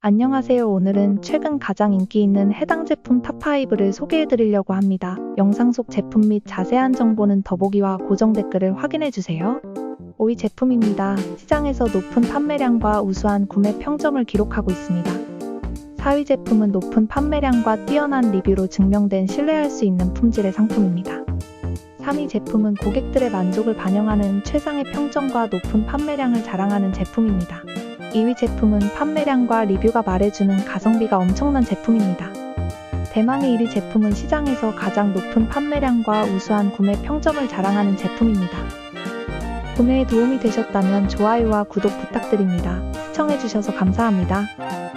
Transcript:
안녕하세요. 오늘은 최근 가장 인기 있는 해당 제품 탑5를 소개해드리려고 합니다. 영상 속 제품 및 자세한 정보는 더보기와 고정 댓글을 확인해주세요. 5위 제품입니다. 시장에서 높은 판매량과 우수한 구매 평점을 기록하고 있습니다. 4위 제품은 높은 판매량과 뛰어난 리뷰로 증명된 신뢰할 수 있는 품질의 상품입니다. 3위 제품은 고객들의 만족을 반영하는 최상의 평점과 높은 판매량을 자랑하는 제품입니다. 2위 제품은 판매량과 리뷰가 말해주는 가성비가 엄청난 제품입니다. 대망의 1위 제품은 시장에서 가장 높은 판매량과 우수한 구매 평점을 자랑하는 제품입니다. 구매에 도움이 되셨다면 좋아요와 구독 부탁드립니다. 시청해주셔서 감사합니다.